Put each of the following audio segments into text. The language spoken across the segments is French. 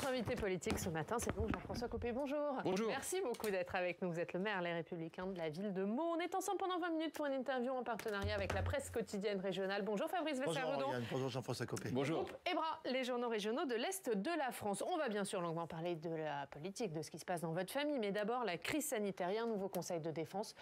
Notre invité politique ce matin, c'est donc Jean-François Copé. Bonjour. Bonjour. Merci beaucoup d'être avec nous. Vous êtes le maire Les Républicains de la ville de Meaux. On est ensemble pendant 20 minutes pour une interview en partenariat avec la presse quotidienne régionale. Bonjour Fabrice Vesser-Redon. Bonjour Jean-François Copé. Bonjour. EBRA, les journaux régionaux de l'Est de la France. On va bien sûr longuement parler de la politique, de ce qui se passe dans votre famille, mais d'abord la crise sanitaire. Il y a un nouveau conseil de défense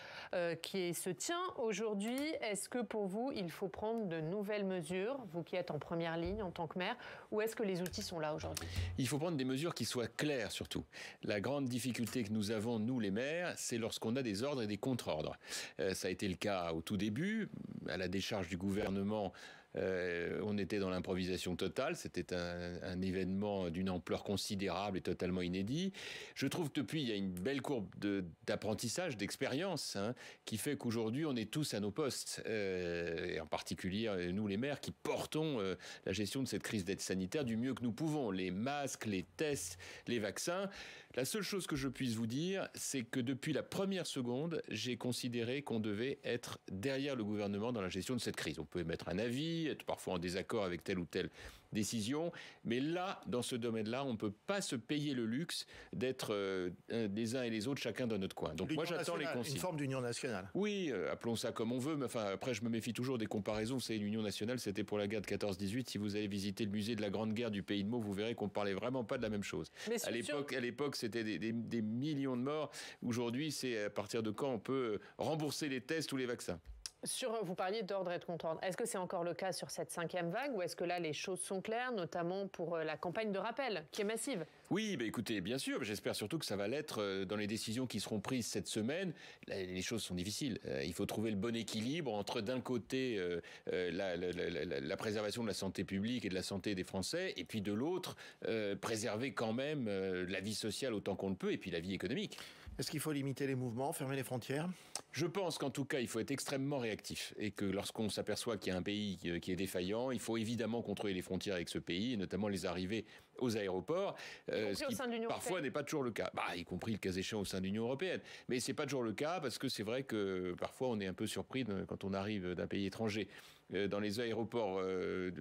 qui se tient aujourd'hui. Est-ce que pour vous, il faut prendre de nouvelles mesures, vous qui êtes en première ligne en tant que maire, ou est-ce que les outils sont là aujourd'hui? Il faut prendre des mesures qui soient claires surtout. La grande difficulté que nous avons, nous les maires, c'est lorsqu'on a des ordres et des contre-ordres. Ça a été le cas au tout début, à la décharge du gouvernement. On était dans l'improvisation totale, c'était un événement d'une ampleur considérable et totalement inédit. Je trouve que depuis, il y a une belle courbe d'apprentissage, d'expérience, qui fait qu'aujourd'hui, on est tous à nos postes, et en particulier nous les maires qui portons la gestion de cette crise d'aide sanitaire du mieux que nous pouvons. Les masques, les tests, les vaccins. La seule chose que je puisse vous dire, c'est que depuis la première seconde, j'ai considéré qu'on devait être derrière le gouvernement dans la gestion de cette crise. On peut émettre un avis, être parfois en désaccord avec telle ou telle décision, mais là, dans ce domaine-là, on ne peut pas se payer le luxe d'être les uns et les autres, chacun dans notre coin. Donc moi, j'attends les consignes. Une forme d'union nationale. Oui, appelons ça comme on veut, mais enfin, après, je me méfie toujours des comparaisons. Vous savez, l'union nationale, c'était pour la guerre de 14-18. Si vous allez visiter le musée de la Grande Guerre du Pays de Meaux, vous verrez qu'on parlait vraiment pas de la même chose. À l'époque, c'était des millions de morts. Aujourd'hui, c'est à partir de quand on peut rembourser les tests ou les vaccins. Vous parliez d'ordre et de contre-ordre. Est-ce que c'est encore le cas sur cette 5e vague ou est-ce que là, les choses sont claires, notamment pour la campagne de rappel, qui est massive? Oui, écoutez, bien sûr, j'espère surtout que ça va l'être dans les décisions qui seront prises cette semaine. Les choses sont difficiles. Il faut trouver le bon équilibre entre, d'un côté, la préservation de la santé publique et de la santé des Français, et puis de l'autre, préserver quand même la vie sociale autant qu'on le peut, et puis la vie économique. Est-ce qu'il faut limiter les mouvements, fermer les frontières? Je pense qu'en tout cas, il faut être extrêmement réactif et que lorsqu'on s'aperçoit qu'il y a un pays qui est défaillant, il faut évidemment contrôler les frontières avec ce pays, et notamment les arrivées aux aéroports, ce qui parfois n'est pas toujours le cas, y compris le cas échéant au sein de l'Union européenne. Mais c'est pas toujours le cas parce que c'est vrai que parfois on est un peu surpris quand on arrive d'un pays étranger. Dans les aéroports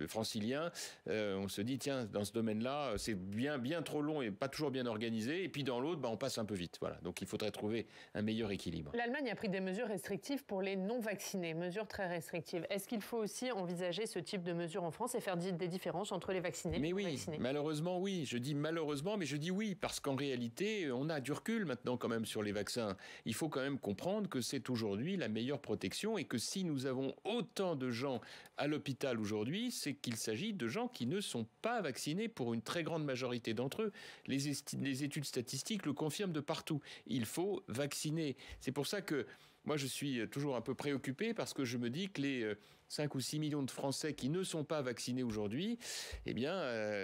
franciliens, on se dit tiens, dans ce domaine-là, c'est bien trop long et pas toujours bien organisé, et puis dans l'autre, on passe un peu vite. Voilà. Donc il faudrait trouver un meilleur équilibre. L'Allemagne a pris des mesures restrictives pour les non-vaccinés, mesures très restrictives. Est-ce qu'il faut aussi envisager ce type de mesures en France et faire des différences entre les vaccinés et les non-vaccinés? Malheureusement, oui. Je dis malheureusement, mais je dis oui, parce qu'en réalité, on a du recul maintenant quand même sur les vaccins. Il faut quand même comprendre que c'est aujourd'hui la meilleure protection et que si nous avons autant de gens à l'hôpital aujourd'hui, c'est qu'il s'agit de gens qui ne sont pas vaccinés pour une très grande majorité d'entre eux. Les études statistiques le confirment de partout. Il faut vacciner. C'est pour ça que moi, je suis toujours un peu préoccupé parce que je me dis que les 5 ou 6 millions de Français qui ne sont pas vaccinés aujourd'hui,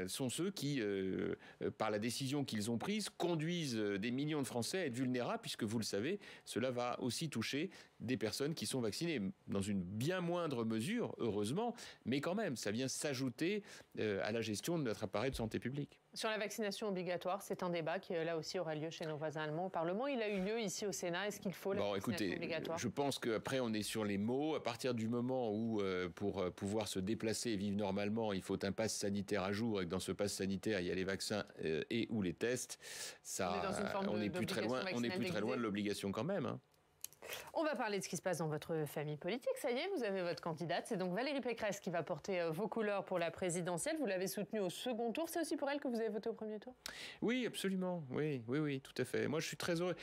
sont ceux qui, par la décision qu'ils ont prise, conduisent des millions de Français à être vulnérables, puisque vous le savez, cela va aussi toucher des personnes qui sont vaccinées, dans une bien moindre mesure, heureusement, mais quand même, ça vient s'ajouter à la gestion de notre appareil de santé publique. Sur la vaccination obligatoire, c'est un débat qui, là aussi, aura lieu chez nos voisins allemands au Parlement. Il a eu lieu ici au Sénat. Est-ce qu'il faut la vaccination obligatoire? Je pense qu'après, on est sur les mots. À partir du moment où, pour pouvoir se déplacer et vivre normalement, il faut un pass sanitaire à jour et que dans ce pass sanitaire, il y a les vaccins et ou les tests, on n'est plus très loin de l'obligation quand même. On va parler de ce qui se passe dans votre famille politique. Ça y est, vous avez votre candidate. C'est donc Valérie Pécresse qui va porter vos couleurs pour la présidentielle. Vous l'avez soutenue au second tour. C'est aussi pour elle que vous avez voté au premier tour? Oui, absolument. Oui, tout à fait. Moi, je suis très heureux.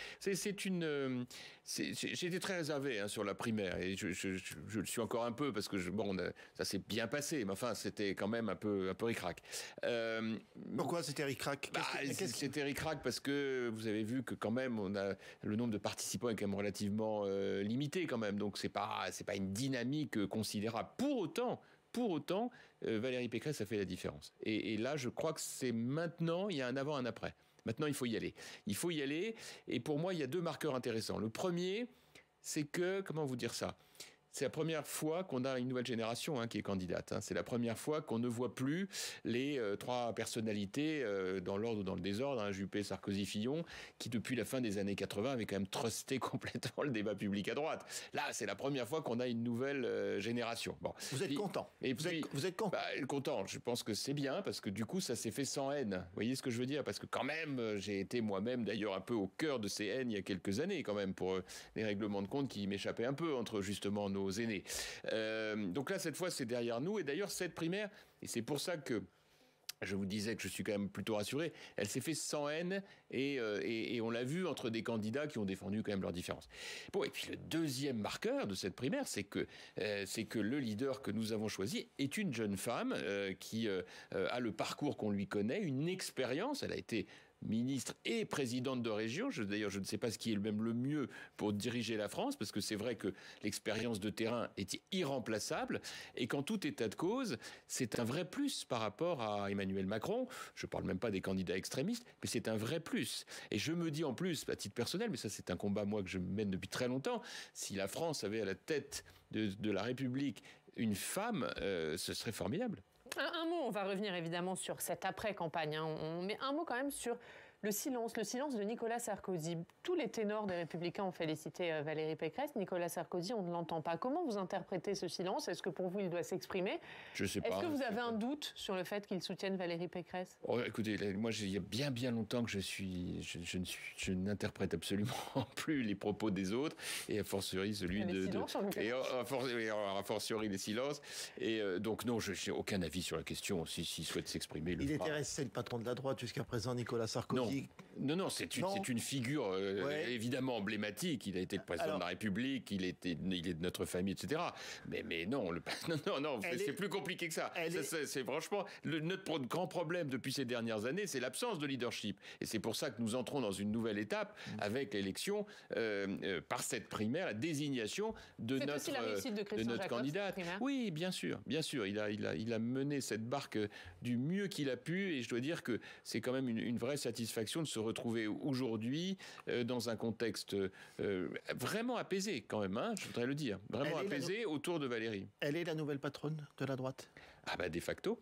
J'étais très réservé sur la primaire et je le suis encore un peu parce que ça s'est bien passé. Mais enfin, c'était quand même un peu ric-rac. Pourquoi c'était ric-rac? C'était ric-rac parce que vous avez vu que quand même, le nombre de participants est quand même relativement limité quand même, donc c'est pas une dynamique considérable. Pour autant, Valérie Pécresse a fait la différence. Et là, je crois que c'est maintenant, il y a un avant, un après. Maintenant, il faut y aller. Et pour moi, il y a deux marqueurs intéressants. Le premier, c'est que, comment vous dire ça ? c'est la première fois qu'on a une nouvelle génération qui est candidate. C'est la première fois qu'on ne voit plus les trois personnalités dans l'ordre ou dans le désordre, Juppé, Sarkozy, Fillon, qui depuis la fin des années 80 avaient quand même trusté complètement le débat public à droite. Là, c'est la première fois qu'on a une nouvelle génération. Bon. Vous êtes content. Et vous puis, êtes content. Content. Je pense que c'est bien parce que du coup, ça s'est fait sans haine. Vous voyez ce que je veux dire? Parce que quand même, j'ai été moi-même d'ailleurs un peu au cœur de ces haines il y a quelques années quand même pour les règlements de compte qui m'échappaient un peu entre justement nos aînés. Donc là, cette fois, c'est derrière nous. Et d'ailleurs, cette primaire, et c'est pour ça que je vous disais que je suis quand même plutôt rassuré, elle s'est faite sans haine et on l'a vu entre des candidats qui ont défendu quand même leurs différences. Bon, et puis le deuxième marqueur de cette primaire, c'est que le leader que nous avons choisi est une jeune femme qui a le parcours qu'on lui connaît, une expérience. Elle a été ministre et présidente de région. D'ailleurs, je ne sais pas ce qui est même le mieux pour diriger la France, parce que c'est vrai que l'expérience de terrain est irremplaçable, et qu'en tout état de cause, c'est un vrai plus par rapport à Emmanuel Macron. Je ne parle même pas des candidats extrémistes, mais c'est un vrai plus. Et je me dis en plus, à titre personnel, mais ça c'est un combat moi que je mène depuis très longtemps, si la France avait à la tête de la République une femme, ce serait formidable. Un mot, on va revenir évidemment sur cette après-campagne, mais un mot quand même sur le silence de Nicolas Sarkozy. Tous les ténors des Républicains ont félicité Valérie Pécresse. Nicolas Sarkozy, on ne l'entend pas. Comment vous interprétez ce silence? Est-ce que pour vous, il doit s'exprimer? Je sais pas. Est-ce que vous avez un doute sur le fait qu'il soutienne Valérie Pécresse? Écoutez, moi, il y a bien longtemps que je n'interprète absolument plus les propos des autres, et a fortiori celui a fortiori les silences. Et donc non, je n'ai aucun avis sur la question. S'il souhaite s'exprimer, il était resté le patron de la droite jusqu'à présent, Nicolas Sarkozy. Non, c'est une figure évidemment emblématique. Il a été le président de la République, il est de notre famille, etc. Mais non, c'est plus compliqué que ça. C'est franchement notre grand problème depuis ces dernières années, c'est l'absence de leadership. Et c'est pour ça que nous entrons dans une nouvelle étape avec l'élection par cette primaire, la désignation de notre candidate. Oui, bien sûr. Il a mené cette barque du mieux qu'il a pu, et je dois dire que c'est quand même une vraie satisfaction de se retrouver aujourd'hui dans un contexte vraiment apaisé quand même, je voudrais le dire, vraiment apaisé autour de Valérie. Elle est la nouvelle patronne de la droite? De facto.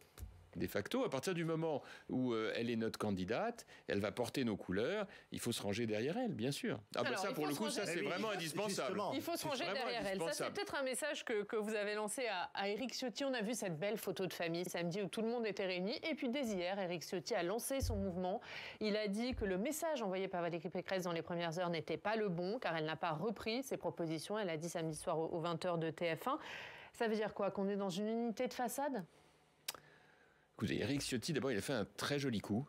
De facto, à partir du moment où elle est notre candidate, elle va porter nos couleurs, il faut se ranger derrière elle, bien sûr. Ça, pour le coup, ça, c'est vraiment indispensable. Il faut se ranger derrière elle. Ça, c'est peut-être un message que vous avez lancé à Éric Ciotti. On a vu cette belle photo de famille samedi où tout le monde était réuni. Et puis, dès hier, Éric Ciotti a lancé son mouvement. Il a dit que le message envoyé par Valérie Pécresse dans les premières heures n'était pas le bon, car elle n'a pas repris ses propositions. Elle a dit samedi soir aux 20h de TF1. Ça veut dire quoi? Qu'on est dans une unité de façade? Écoutez, Éric Ciotti, d'abord, il a fait un très joli coup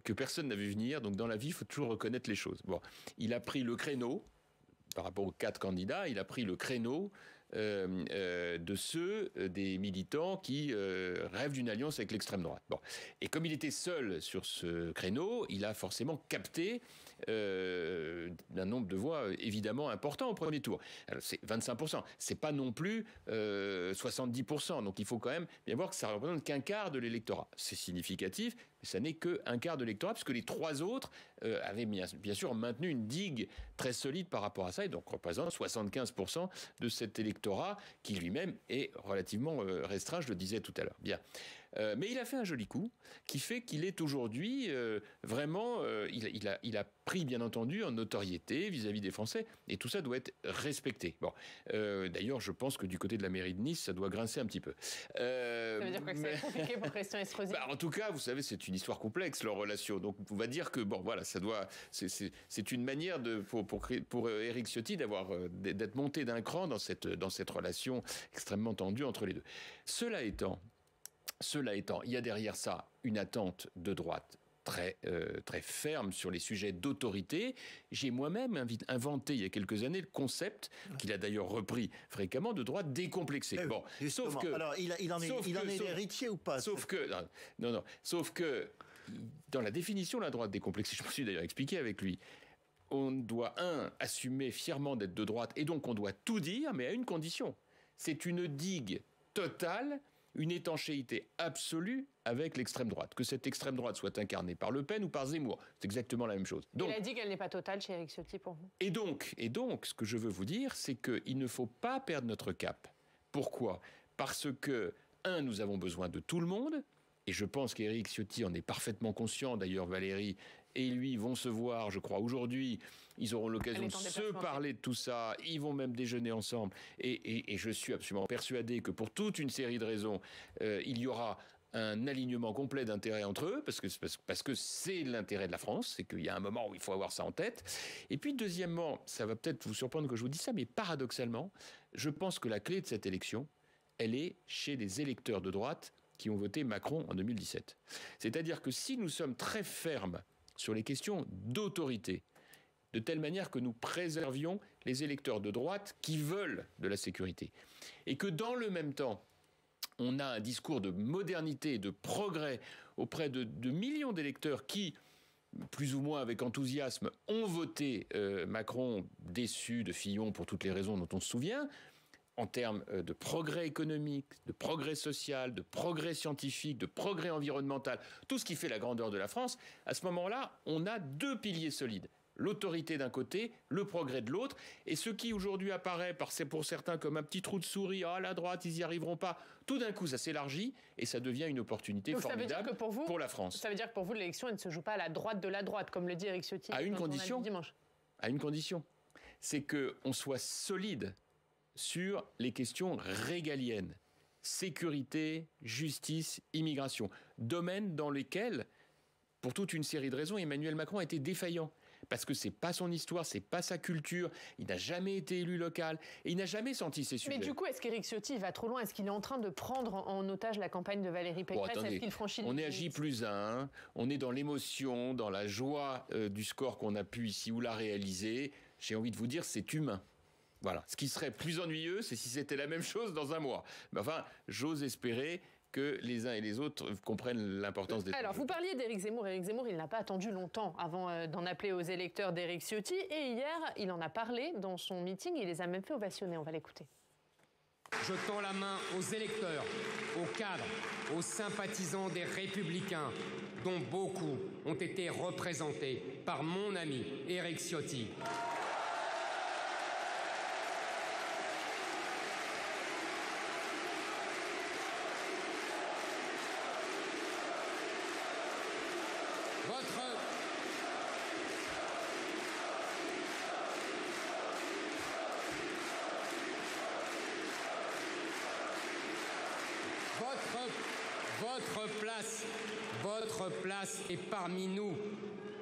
que personne n'a vu venir. Donc, dans la vie, il faut toujours reconnaître les choses. Bon, il a pris le créneau, par rapport aux 4 candidats, il a pris le créneau de ceux des militants qui rêvent d'une alliance avec l'extrême droite. Bon. Et comme il était seul sur ce créneau, il a forcément capté d'un nombre de voix évidemment important au premier tour. Alors, c'est 25%. C'est pas non plus 70%. Donc il faut quand même bien voir que ça représente qu'un quart de l'électorat. C'est significatif, mais ça n'est qu'un quart de l'électorat, puisque les 3 autres avaient bien sûr maintenu une digue très solide par rapport à ça, et donc représente 75% de cet électorat qui lui-même est relativement restreint, je le disais tout à l'heure. Bien. Mais il a fait un joli coup qui fait qu'il est aujourd'hui vraiment... il a pris, bien entendu, en notoriété vis-à-vis des Français, et tout ça doit être respecté. Bon, d'ailleurs, je pense que du côté de la mairie de Nice, ça doit grincer un petit peu. Ça veut dire quoi, que c'est compliqué pour Christian Estrosi? En tout cas, vous savez, c'est une histoire complexe, leur relation. Donc, on va dire que, bon, voilà, ça doit... C'est une manière pour Éric Ciotti d'être monté d'un cran dans cette relation extrêmement tendue entre les deux. Cela étant, il y a derrière ça une attente de droite très ferme sur les sujets d'autorité. J'ai moi-même inventé il y a quelques années le concept, qu'il a d'ailleurs repris fréquemment, de droite décomplexée. Bon, sauf que... Alors, il en est l'héritier ou pas? Sauf que dans la définition de la droite décomplexée, je me suis d'ailleurs expliqué avec lui, on doit, assumer fièrement d'être de droite, et donc on doit tout dire, mais à une condition. C'est une digue totale une étanchéité absolue avec l'extrême droite. Que cette extrême droite soit incarnée par Le Pen ou par Zemmour, c'est exactement la même chose. Donc, il a dit qu'elle n'est pas totale chez Éric Ciotti pour vous. Et donc, ce que je veux vous dire, c'est qu'il ne faut pas perdre notre cap. Pourquoi ? Parce que, nous avons besoin de tout le monde, et je pense qu'Éric Ciotti en est parfaitement conscient. D'ailleurs, Valérie et lui vont se voir, je crois, aujourd'hui. Ils auront l'occasion de se parler de tout ça. Ils vont même déjeuner ensemble. Et je suis absolument persuadé que pour toute une série de raisons, il y aura un alignement complet d'intérêts entre eux, parce que c'est l'intérêt de la France, c'est qu'il y a un moment où il faut avoir ça en tête. Et puis, deuxièmement, ça va peut-être vous surprendre que je vous dise ça, mais paradoxalement, je pense que la clé de cette élection, elle est chez les électeurs de droite qui ont voté Macron en 2017. C'est-à-dire que si nous sommes très fermes sur les questions d'autorité, de telle manière que nous préservions les électeurs de droite qui veulent de la sécurité, et que dans le même temps, on a un discours de modernité et de progrès auprès de millions d'électeurs qui, plus ou moins avec enthousiasme, ont voté Macron, déçus de Fillon pour toutes les raisons dont on se souvient, en termes de progrès économique, de progrès social, de progrès scientifique, de progrès environnemental, tout ce qui fait la grandeur de la France, à ce moment-là, on a deux piliers solides. L'autorité d'un côté, le progrès de l'autre. Et ce qui aujourd'hui apparaît pour certains comme un petit trou de souris, la droite, ils n'y arriveront pas, tout d'un coup, ça s'élargit et ça devient une opportunité formidable pour la France. Ça veut dire que pour vous, l'élection, elle ne se joue pas à la droite de la droite, comme le dit Éric Ciotti. À une condition, c'est qu'on soit solide sur les questions régaliennes, sécurité, justice, immigration, domaines dans lesquels, pour toute une série de raisons, Emmanuel Macron a été défaillant. Parce que c'est pas son histoire, c'est pas sa culture, il n'a jamais été élu local, et il n'a jamais senti ces sujets. Mais du coup, est-ce qu'Éric Ciotti va trop loin ? Est-ce qu'il est en train de prendre en otage la campagne de Valérie Pécresse ? Est-ce qu'il franchit les limites ? On est à J+1, on est dans l'émotion, dans la joie du score qu'on a pu ici ou là réaliser. J'ai envie de vous dire, c'est humain. Voilà. Ce qui serait plus ennuyeux, c'est si c'était la même chose dans un mois. Mais enfin, j'ose espérer que les uns et les autres comprennent l'importance des... Alors, vous parliez d'Éric Zemmour. Éric Zemmour, il n'a pas attendu longtemps avant d'en appeler aux électeurs d'Éric Ciotti. Et hier, il en a parlé dans son meeting. Il les a même fait ovationner. On va l'écouter. Je tends la main aux électeurs, aux cadres, aux sympathisants des Républicains, dont beaucoup ont été représentés par mon ami Éric Ciotti. Votre place est parmi nous,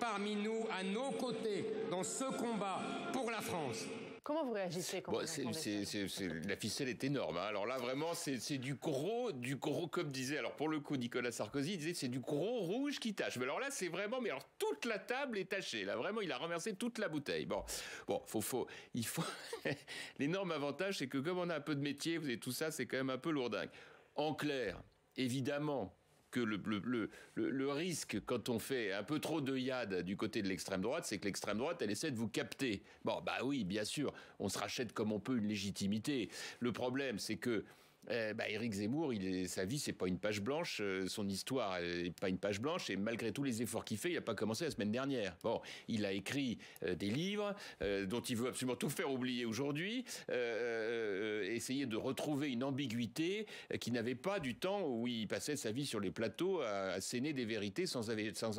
à nos côtés, dans ce combat pour la France. Comment vous réagissez quand la ficelle est énorme. Hein. Alors là, vraiment, c'est du gros, comme disait, alors pour le coup, Nicolas Sarkozy, il disait c'est du gros rouge qui tache. Mais alors là, c'est vraiment, mais alors toute la table est tachée. Là, vraiment, il a renversé toute la bouteille. Bon, il faut. L'énorme avantage, c'est que comme on a un peu de métier, vous savez, tout ça, c'est quand même un peu lourdingue. En clair, évidemment, que le risque, quand on fait un peu trop d'œillade du côté de l'extrême droite, c'est que l'extrême droite, elle essaie de vous capter. Bon, bah oui, bien sûr, on se rachète comme on peut une légitimité. Le problème, c'est que Éric Zemmour, sa vie, c'est pas une page blanche. Son histoire, elle n'est pas une page blanche. Et malgré tous les efforts qu'il fait, il n'a pas commencé la semaine dernière. Bon, il a écrit des livres dont il veut absolument tout faire oublier aujourd'hui. Essayer de retrouver une ambiguïté qu'il n'avait pas du temps où il passait sa vie sur les plateaux à asséner des vérités sans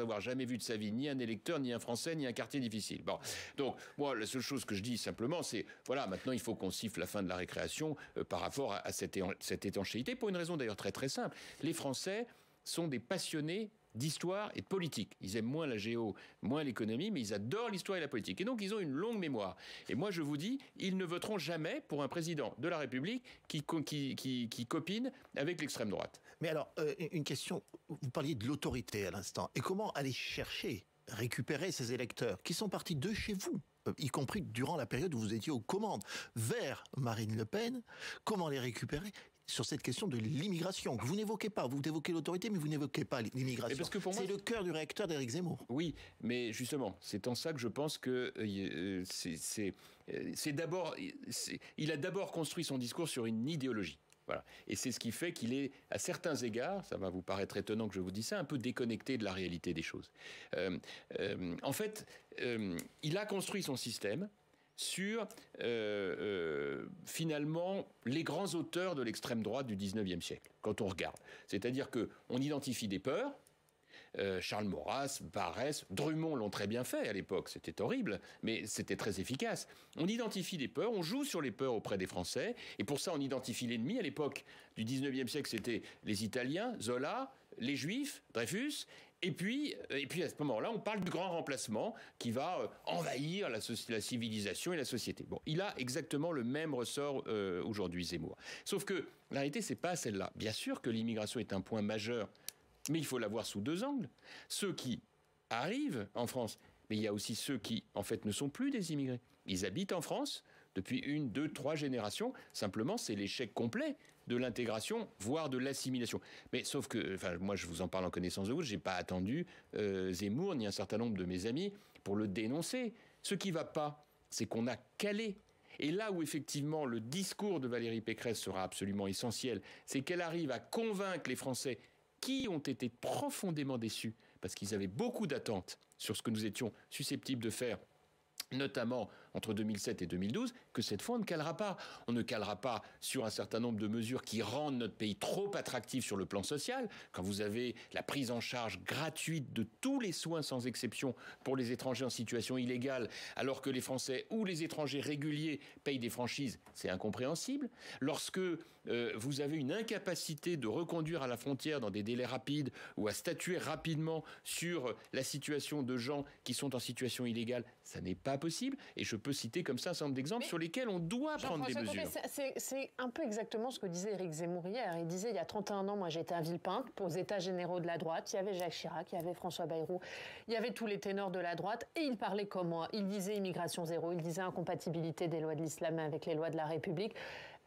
avoir jamais vu de sa vie ni un électeur, ni un Français, ni un quartier difficile. Bon, donc moi, la seule chose que je dis simplement, c'est voilà, maintenant il faut qu'on siffle la fin de la récréation par rapport à cette étanchéité, pour une raison d'ailleurs très très simple. Les Français sont des passionnés d'histoire et de politique. Ils aiment moins la géo, moins l'économie, mais ils adorent l'histoire et la politique. Et donc, ils ont une longue mémoire. Et moi, je vous dis, ils ne voteront jamais pour un président de la République qui copine avec l'extrême droite. Mais alors, une question, vous parliez de l'autorité à l'instant. Et comment aller récupérer ces électeurs qui sont partis de chez vous, y compris durant la période où vous étiez aux commandes, vers Marine Le Pen? Comment les récupérer sur cette question de l'immigration que vous n'évoquez pas? Vous évoquez l'autorité, mais vous n'évoquez pas l'immigration. C'est le cœur du réacteur d'Éric Zemmour. Oui, mais justement, c'est en ça que je pense que il a d'abord construit son discours sur une idéologie. Voilà. Et c'est ce qui fait qu'il est, à certains égards, ça va vous paraître étonnant que je vous dise ça, un peu déconnecté de la réalité des choses. En fait, il a construit son système sur, finalement, les grands auteurs de l'extrême droite du 19e siècle, quand on regarde. C'est-à-dire qu'on identifie des peurs. Charles Maurras, Barrès, Drummond l'ont très bien fait à l'époque, c'était horrible, mais c'était très efficace. On identifie des peurs, on joue sur les peurs auprès des Français, et pour ça on identifie l'ennemi. À l'époque du 19e siècle, c'était les Italiens, Zola, les Juifs, Dreyfus, et puis à ce moment-là, on parle du grand remplacement qui va envahir la civilisation et la société. Bon, il a exactement le même ressort aujourd'hui, Zemmour. Sauf que la réalité, c'est pas celle-là. Bien sûr que l'immigration est un point majeur, mais il faut la voir sous deux angles. Ceux qui arrivent en France, mais il y a aussi ceux qui, en fait, ne sont plus des immigrés. Ils habitent en France depuis 1, 2, 3 générations. Simplement, c'est l'échec complet de l'intégration, voire de l'assimilation. Mais sauf que, enfin, moi, je vous en parle en connaissance de cause, je n'ai pas attendu Zemmour ni un certain nombre de mes amis pour le dénoncer. Ce qui ne va pas, c'est qu'on a calé. Et là où effectivement le discours de Valérie Pécresse sera absolument essentiel, c'est qu'elle arrive à convaincre les Français qui ont été profondément déçus parce qu'ils avaient beaucoup d'attentes sur ce que nous étions susceptibles de faire, notamment entre 2007 et 2012, que cette fois on ne calera pas. On ne calera pas sur un certain nombre de mesures qui rendent notre pays trop attractif sur le plan social. Quand vous avez la prise en charge gratuite de tous les soins sans exception pour les étrangers en situation illégale, alors que les Français ou les étrangers réguliers payent des franchises, c'est incompréhensible. Lorsque vous avez une incapacité de reconduire à la frontière dans des délais rapides ou à statuer rapidement sur la situation de gens qui sont en situation illégale, ça n'est pas possible. Et je peux citer comme ça un certain nombre d'exemples sur lesquels on doit prendre des mesures. C'est un peu exactement ce que disait Éric Zemmour hier. Il disait, il y a 31 ans, moi j'étais à Villepinte, aux États généraux de la droite, il y avait Jacques Chirac, il y avait François Bayrou, il y avait tous les ténors de la droite, et il parlait comme moi. Il disait immigration zéro, il disait incompatibilité des lois de l'islam avec les lois de la République.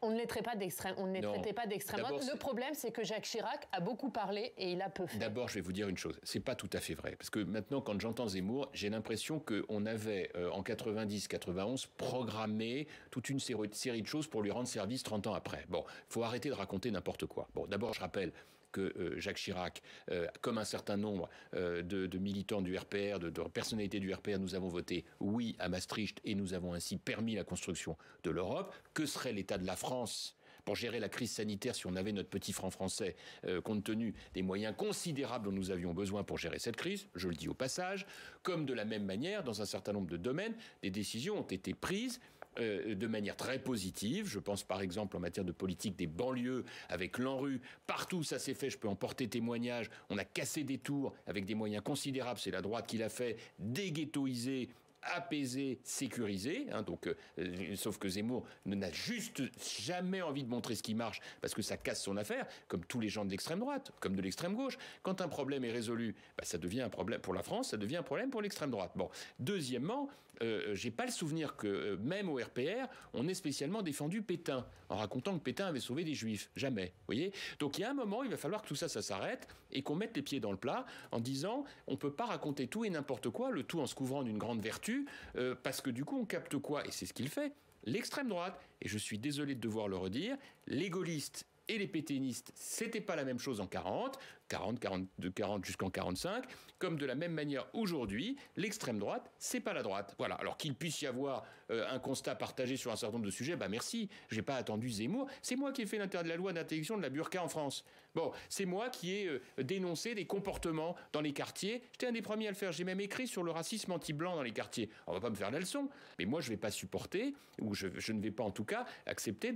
On ne les traitait pas d'extrême droite. Le problème, c'est que Jacques Chirac a beaucoup parlé et il a peu fait. D'abord, je vais vous dire une chose. C'est pas tout à fait vrai. Parce que maintenant, quand j'entends Zemmour, j'ai l'impression qu'on avait, en 90-91, programmé toute une série de choses pour lui rendre service 30 ans après. Bon, il faut arrêter de raconter n'importe quoi. Bon, d'abord, je rappelle que Jacques Chirac, comme un certain nombre de militants du RPR, de personnalités du RPR, nous avons voté oui à Maastricht et nous avons ainsi permis la construction de l'Europe. Que serait l'état de la France pour gérer la crise sanitaire si on avait notre petit franc français, compte tenu des moyens considérables dont nous avions besoin pour gérer cette crise, je le dis au passage, comme de la même manière, dans un certain nombre de domaines, des décisions ont été prises de manière très positive. Je pense par exemple en matière de politique des banlieues avec l'ANRU. Partout où ça s'est fait, je peux en porter témoignage. On a cassé des tours avec des moyens considérables. C'est la droite qui l'a fait, déghettoiser, apaisé, sécurisé, hein, sauf que Zemmour n'a juste jamais envie de montrer ce qui marche parce que ça casse son affaire, comme tous les gens de l'extrême droite, comme de l'extrême gauche. Quand un problème est résolu, ça devient un problème pour la France, ça devient un problème pour l'extrême droite. Bon, deuxièmement, j'ai pas le souvenir que même au RPR, on ait spécialement défendu Pétain en racontant que Pétain avait sauvé des Juifs. Jamais, vous voyez. Donc il y a un moment, il va falloir que tout ça s'arrête et qu'on mette les pieds dans le plat en disant on peut pas raconter tout et n'importe quoi, le tout en se couvrant d'une grande vertu. Parce que du coup on capte quoi? Et c'est ce qu'il fait, l'extrême droite, et je suis désolé de devoir le redire, les gaullistes et les pétainistes, c'était pas la même chose en 40 jusqu'en 45, comme de la même manière aujourd'hui, l'extrême droite, c'est pas la droite. Voilà. Alors qu'il puisse y avoir un constat partagé sur un certain nombre de sujets, merci, j'ai pas attendu Zemmour, c'est moi qui ai fait l'intérêt de la loi d'interdiction de la burqa en France. Bon, c'est moi qui ai dénoncé des comportements dans les quartiers, j'étais un des premiers à le faire, j'ai même écrit sur le racisme anti-blanc dans les quartiers. On va pas me faire la leçon, mais moi je vais pas supporter, ou je ne vais pas en tout cas accepter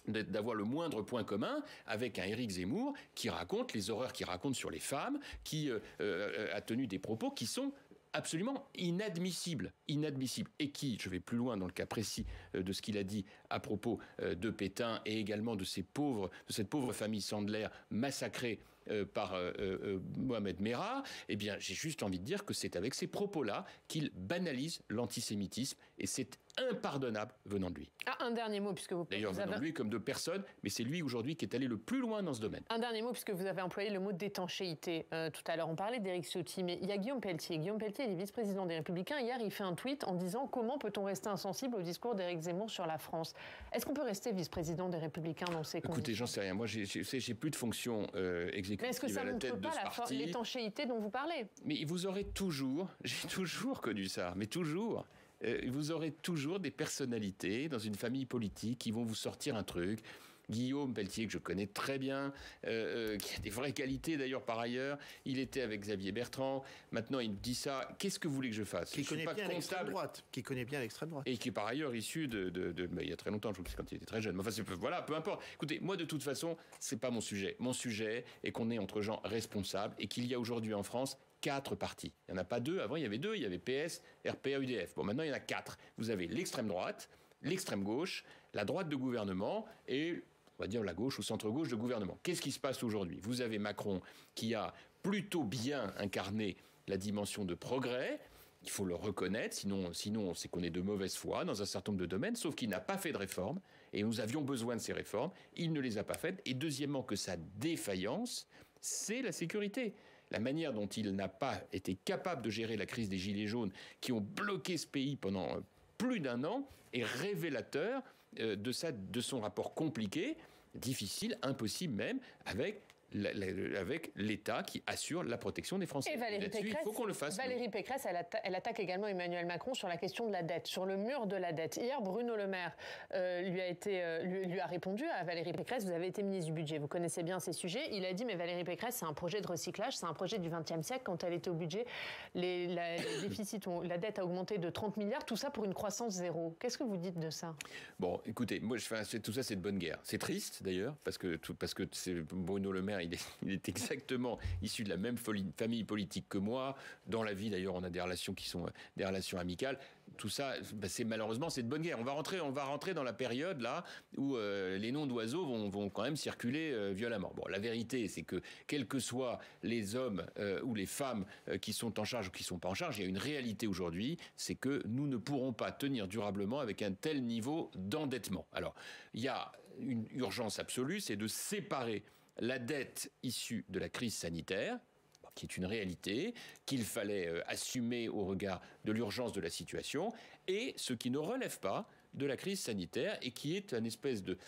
d'avoir le moindre point commun avec un Éric Zemmour qui raconte les horreurs qu'il raconte sur les femmes, qui a tenu des propos qui sont absolument inadmissibles, et qui, je vais plus loin dans le cas précis de ce qu'il a dit à propos de Pétain et également de cette pauvre famille Sandler massacrée par Mohamed Merah, j'ai juste envie de dire que c'est avec ces propos-là qu'il banalise l'antisémitisme, et c'est impardonnable venant de lui. Un dernier mot, puisque vous... D'ailleurs, venant de lui comme de personne, mais c'est lui aujourd'hui qui est allé le plus loin dans ce domaine. Un dernier mot, puisque vous avez employé le mot d'étanchéité. Tout à l'heure, on parlait d'Éric Ciotti, mais il y a Guillaume Pelletier. Guillaume Pelletier, il est vice-président des Républicains. Hier, il fait un tweet en disant « Comment peut-on rester insensible au discours d'Éric Zemmour sur la France ?» Est-ce qu'on peut rester vice-président des Républicains dans ces conditions? Écoutez, j'en sais rien. Moi, j'ai plus de fonction exécutive mais est-ce que ça à la montre tête de ce pas parti. l'étanchéité dont vous parlez? Mais vous aurez toujours, j'ai toujours connu ça, mais toujours... vous aurez toujours des personnalités dans une famille politique qui vont vous sortir un truc. Guillaume Pelletier, que je connais très bien, qui a des vraies qualités d'ailleurs par ailleurs. Il était avec Xavier Bertrand. Maintenant, il me dit ça. Qu'est-ce que vous voulez que je fasse? Qui connaît bien l'extrême droite. Qui connaît bien l'extrême droite. Et qui est par ailleurs issu il y a très longtemps, je crois que c'est quand il était très jeune. Mais enfin, voilà, peu importe. Écoutez, moi, de toute façon, c'est pas mon sujet. Mon sujet est qu'on est entre gens responsables et qu'il y a aujourd'hui en France 4 partis. Il n'y en a pas 2. Avant, il y avait 2. Il y avait PS, RPA, UDF. Bon, maintenant, il y en a 4. Vous avez l'extrême droite, l'extrême gauche, la droite de gouvernement et, on va dire, la gauche ou centre-gauche de gouvernement. Qu'est-ce qui se passe aujourd'hui? Vous avez Macron qui a plutôt bien incarné la dimension de progrès. Il faut le reconnaître, sinon c'est qu'on est de mauvaise foi dans un certain nombre de domaines, sauf qu'il n'a pas fait de réformes, et nous avions besoin de ces réformes. Il ne les a pas faites. Et deuxièmement, que sa défaillance, c'est la sécurité. La manière dont il n'a pas été capable de gérer la crise des Gilets jaunes qui ont bloqué ce pays pendant plus d'1 an est révélateur de son rapport compliqué, difficile, impossible même, avec l'État qui assure la protection des Français. Et Valérie Pécresse, il faut qu'on le fasse. Valérie Pécresse, elle attaque également Emmanuel Macron sur la question de la dette, sur le mur de la dette. Hier, Bruno Le Maire lui a répondu à Valérie Pécresse. Vous avez été ministre du budget, vous connaissez bien ces sujets. Il a dit, mais Valérie Pécresse, c'est un projet de recyclage, c'est un projet du XXe siècle. Quand elle était au budget, la dette a augmenté de 30 milliards, tout ça pour une croissance zéro. Qu'est-ce que vous dites de ça? Bon, écoutez, moi, tout ça, c'est de bonne guerre. C'est triste, d'ailleurs, parce que c'est Bruno Le Maire, il est exactement issu de la même famille politique que moi. Dans la vie, d'ailleurs, on a des relations qui sont des relations amicales. Tout ça, malheureusement, c'est de bonne guerre. On va rentrer dans la période là où les noms d'oiseaux vont quand même circuler violemment. Bon, la vérité, c'est que quels que soient les hommes ou les femmes qui sont en charge ou qui ne sont pas en charge, il y a une réalité aujourd'hui, c'est que nous ne pourrons pas tenir durablement avec un tel niveau d'endettement. Alors, il y a une urgence absolue, c'est de séparer la dette issue de la crise sanitaire, qui est une réalité, qu'il fallait assumer au regard de l'urgence de la situation, et ce qui ne relève pas de la crise sanitaire et qui est une espèce de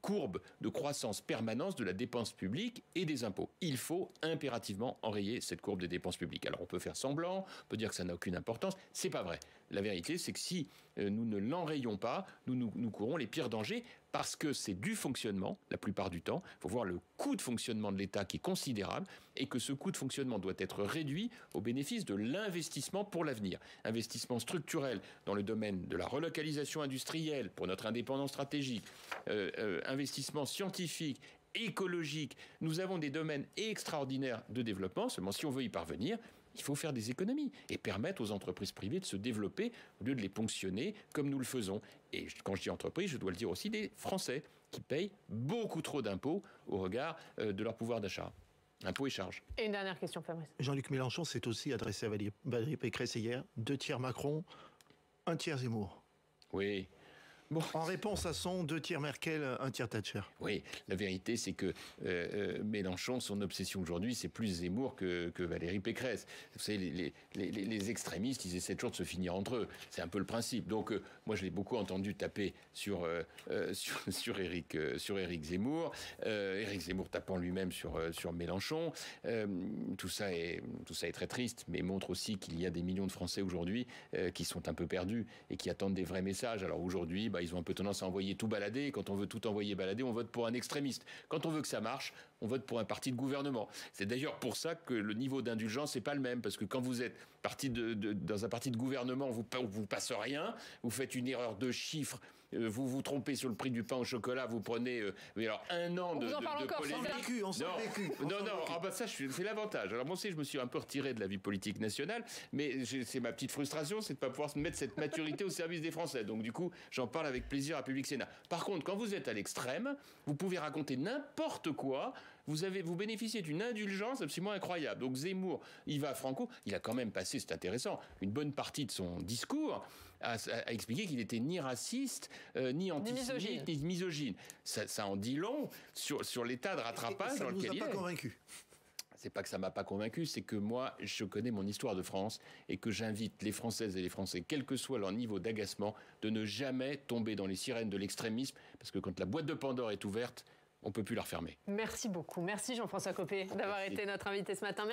courbe de croissance permanente de la dépense publique et des impôts. Il faut impérativement enrayer cette courbe des dépenses publiques. Alors on peut faire semblant, on peut dire que ça n'a aucune importance, c'est pas vrai. La vérité, c'est que si nous ne l'enrayons pas, nous courons les pires dangers parce que c'est du fonctionnement, la plupart du temps. Il faut voir le coût de fonctionnement de l'État qui est considérable et que ce coût de fonctionnement doit être réduit au bénéfice de l'investissement pour l'avenir. Investissement structurel dans le domaine de la relocalisation industrielle pour notre indépendance stratégique, investissement scientifique, écologique. Nous avons des domaines extraordinaires de développement, seulement si on veut y parvenir, il faut faire des économies et permettre aux entreprises privées de se développer au lieu de les ponctionner comme nous le faisons. Et quand je dis entreprises, je dois le dire aussi des Français qui payent beaucoup trop d'impôts au regard de leur pouvoir d'achat. Impôts et charges. Et une dernière question, Fabrice. Jean-Luc Mélenchon s'est aussi adressé à Valérie Pécresse hier. 2 tiers Macron, 1 tiers Zemmour. Oui. Bon. En réponse à son 2 tiers Merkel, 1 tiers Thatcher. Oui, la vérité, c'est que Mélenchon, son obsession aujourd'hui, c'est plus Zemmour que Valérie Pécresse. Vous savez, les extrémistes, ils essaient toujours de se finir entre eux. C'est un peu le principe. Donc, moi, je l'ai beaucoup entendu taper sur Éric Zemmour. Éric Zemmour tapant lui-même sur Mélenchon. Tout ça est très triste, mais montre aussi qu'il y a des millions de Français aujourd'hui qui sont un peu perdus et qui attendent des vrais messages. Alors aujourd'hui, ils ont un peu tendance à envoyer tout balader. Quand on veut tout envoyer balader, on vote pour un extrémiste. Quand on veut que ça marche, on vote pour un parti de gouvernement. C'est d'ailleurs pour ça que le niveau d'indulgence n'est pas le même. Parce que quand vous êtes dans un parti de gouvernement, vous passe rien, vous faites une erreur de chiffres, vous vous trompez sur le prix du pain au chocolat, vous prenez alors 1 an de polémique. On s'en vécu. Non, ça, c'est l'avantage. Alors moi aussi, je me suis un peu retiré de la vie politique nationale, mais c'est ma petite frustration, c'est de ne pas pouvoir mettre cette maturité au service des Français. Donc du coup, j'en parle avec plaisir à Public Sénat. Par contre, quand vous êtes à l'extrême, vous pouvez raconter n'importe quoi. Vous bénéficiez d'une indulgence absolument incroyable. Donc Zemmour, il va franco, il a quand même passé, c'est intéressant, une bonne partie de son discours a expliqué qu'il n'était ni raciste, ni antisémite, ni misogyne. Ça en dit long sur l'état de rattrapage dans lequel il est. Ça ne vous a pas convaincu? C'est pas que ça m'a pas convaincu, c'est que moi, je connais mon histoire de France et que j'invite les Françaises et les Français, quel que soit leur niveau d'agacement, de ne jamais tomber dans les sirènes de l'extrémisme, parce que quand la boîte de Pandore est ouverte, on peut plus la refermer. Merci beaucoup. Merci Jean-François Copé d'avoir été notre invité ce matin.